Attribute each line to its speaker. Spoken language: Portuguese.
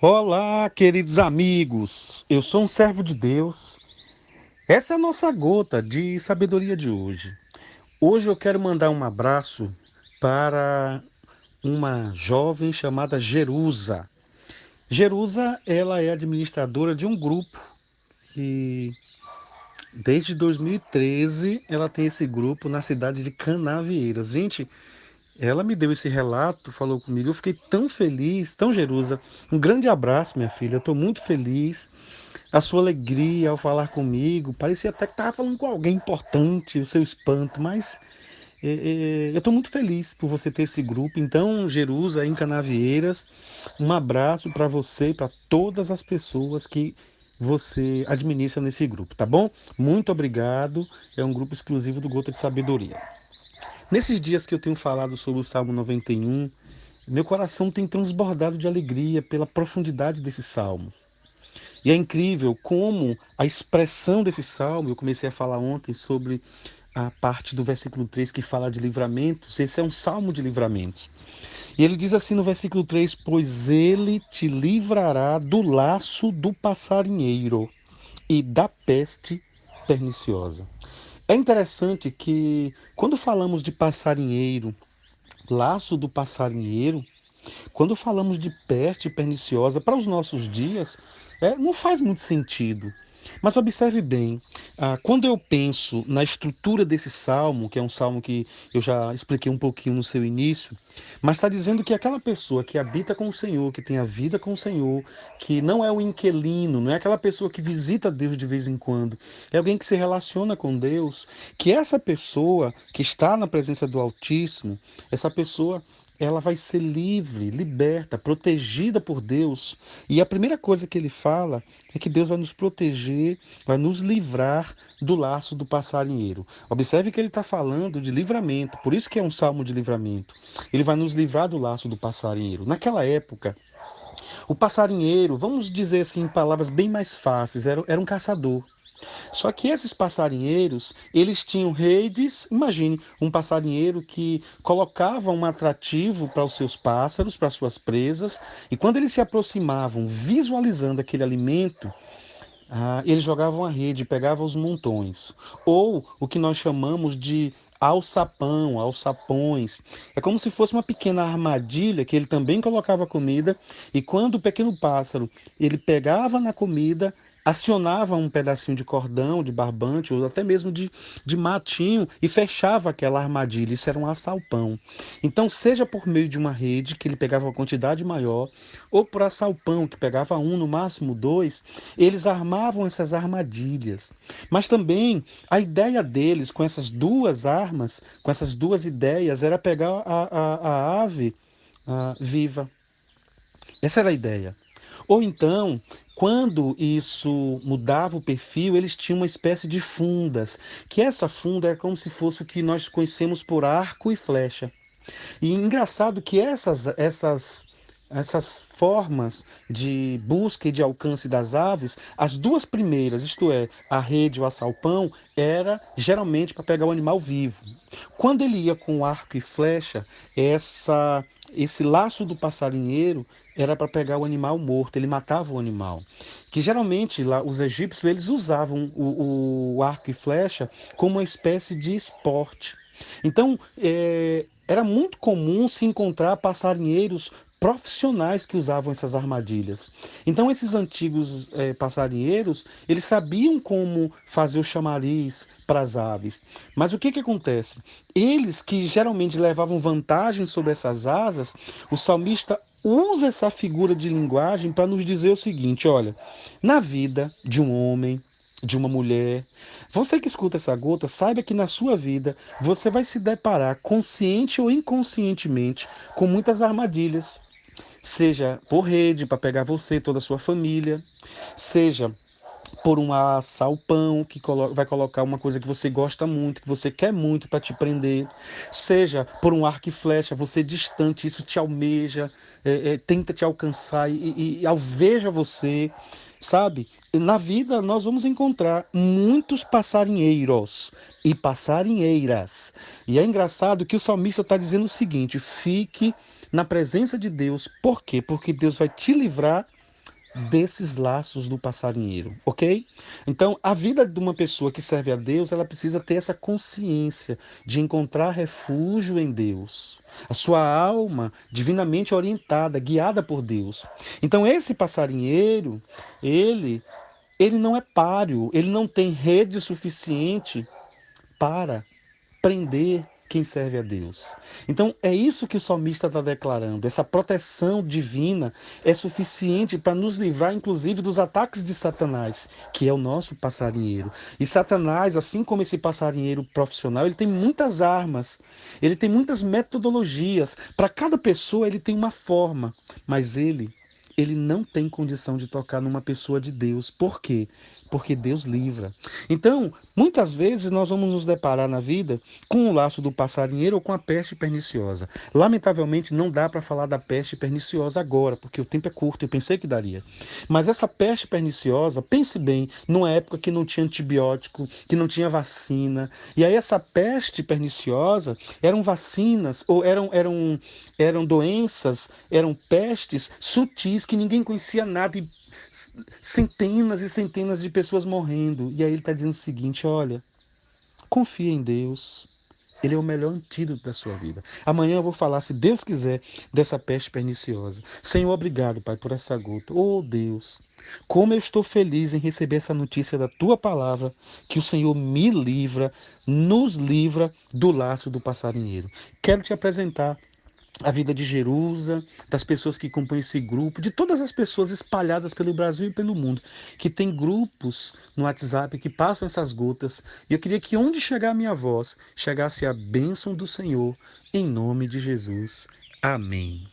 Speaker 1: Olá, queridos amigos. Eu sou um servo de Deus. Essa é a nossa gota de sabedoria de hoje. Hoje eu quero mandar um abraço para uma jovem chamada Jerusa. Jerusa, ela é administradora de um grupo que desde 2013 ela tem esse grupo na cidade de Canavieiras. Gente, ela me deu esse relato, falou comigo, eu fiquei tão feliz, tão Jerusa. Um grande abraço, minha filha. Eu estou muito feliz. A sua alegria ao falar comigo, parecia até que estava falando com alguém importante, o seu espanto, mas eu estou muito feliz por você ter esse grupo. Então, Jerusa, em Canavieiras, um abraço para você e para todas as pessoas que você administra nesse grupo, tá bom? Muito obrigado. É um grupo exclusivo do Gota de Sabedoria. Nesses dias que eu tenho falado sobre o Salmo 91, meu coração tem transbordado de alegria pela profundidade desse salmo. E é incrível como a expressão desse salmo, eu comecei a falar ontem sobre a parte do versículo 3 que fala de livramentos, esse é um salmo de livramentos. E ele diz assim no versículo 3: Pois ele te livrará do laço do passarinheiro e da peste perniciosa. É interessante que quando falamos de passarinheiro, laço do passarinheiro, quando falamos de peste perniciosa para os nossos dias, não faz muito sentido. Mas observe bem, quando eu penso na estrutura desse salmo, que é um salmo que eu já expliquei um pouquinho no seu início, mas está dizendo que aquela pessoa que habita com o Senhor, que tem a vida com o Senhor, que não é o inquilino, não é aquela pessoa que visita Deus de vez em quando, é alguém que se relaciona com Deus, que essa pessoa que está na presença do Altíssimo, essa pessoa ela vai ser livre, liberta, protegida por Deus. E a primeira coisa que ele fala é que Deus vai nos proteger, vai nos livrar do laço do passarinheiro. Observe que ele está falando de livramento, por isso que é um salmo de livramento. Ele vai nos livrar do laço do passarinheiro. Naquela época, o passarinheiro, vamos dizer assim em palavras bem mais fáceis, era um caçador. Só que esses passarinheiros, eles tinham redes. Imagine um passarinheiro que colocava um atrativo para os seus pássaros, para as suas presas, e quando eles se aproximavam, visualizando aquele alimento, eles jogavam a rede, pegavam os montões. Ou o que nós chamamos de alçapão, alçapões. É como se fosse uma pequena armadilha que ele também colocava comida, e quando o pequeno pássaro ele pegava na comida, acionava um pedacinho de cordão, de barbante, ou até mesmo de matinho, e fechava aquela armadilha. Isso era um assalpão. Então, seja por meio de uma rede, que ele pegava uma quantidade maior, ou por assalpão, que pegava um, no máximo dois, eles armavam essas armadilhas. Mas também a ideia deles com essas duas armas, com essas duas ideias, era pegar a ave viva. Essa era a ideia. Ou então, quando isso mudava o perfil, eles tinham uma espécie de fundas, que essa funda é como se fosse o que nós conhecemos por arco e flecha. E engraçado que essas formas de busca e de alcance das aves, as duas primeiras, isto é, a rede ou a salpão, era geralmente para pegar o animal vivo. Quando ele ia com arco e flecha, esse laço do passarinheiro era para pegar o animal morto, ele matava o animal. Que geralmente lá os egípcios eles usavam o arco e flecha como uma espécie de esporte. Então, era muito comum se encontrar passarinheiros profissionais que usavam essas armadilhas. Então, esses antigos passarinheiros, eles sabiam como fazer o chamariz para as aves. Mas o que que acontece? Eles que geralmente levavam vantagem sobre essas asas, o salmista usa essa figura de linguagem para nos dizer o seguinte: olha, na vida de um homem, de uma mulher, você que escuta essa gota, saiba que na sua vida você vai se deparar, consciente ou inconscientemente, com muitas armadilhas. Seja por rede, para pegar você e toda a sua família, seja por um assalpão que vai colocar uma coisa que você gosta muito, que você quer muito para te prender, seja por um arco e flecha, você distante, isso te almeja, tenta te alcançar e alveja você, sabe? Na vida nós vamos encontrar muitos passarinheiros e passarinheiras. E é engraçado que o salmista está dizendo o seguinte: fique na presença de Deus. Por quê? Porque Deus vai te livrar desses laços do passarinheiro, ok? Então, a vida de uma pessoa que serve a Deus, ela precisa ter essa consciência de encontrar refúgio em Deus. A sua alma divinamente orientada, guiada por Deus. Então, esse passarinheiro, ele não é páreo, ele não tem rede suficiente para prender quem serve a Deus. Então é isso que o salmista está declarando. Essa proteção divina é suficiente para nos livrar, inclusive, dos ataques de Satanás, que é o nosso passarinheiro. E Satanás, assim como esse passarinheiro profissional, ele tem muitas armas, ele tem muitas metodologias. Para cada pessoa ele tem uma forma, mas ele não tem condição de tocar numa pessoa de Deus. Por quê? Porque Deus livra. Então, muitas vezes nós vamos nos deparar na vida com o laço do passarinheiro ou com a peste perniciosa. Lamentavelmente, não dá para falar da peste perniciosa agora, porque o tempo é curto, eu pensei que daria. Mas essa peste perniciosa, pense bem, numa época que não tinha antibiótico, que não tinha vacina. E aí essa peste perniciosa eram vacinas ou eram doenças, eram pestes sutis que ninguém conhecia nada e centenas e centenas de pessoas morrendo. E aí ele está dizendo o seguinte: olha, confia em Deus. Ele é o melhor antídoto da sua vida. Amanhã eu vou falar, se Deus quiser, dessa peste perniciosa. Senhor, obrigado, Pai, por essa gota. Oh, Deus, como eu estou feliz em receber essa notícia da Tua palavra, que o Senhor me livra, nos livra do laço do passarinheiro. Quero te apresentar a vida de Jerusa, das pessoas que compõem esse grupo, de todas as pessoas espalhadas pelo Brasil e pelo mundo, que tem grupos no WhatsApp que passam essas gotas. E eu queria que onde chegar a minha voz, chegasse a bênção do Senhor, em nome de Jesus. Amém.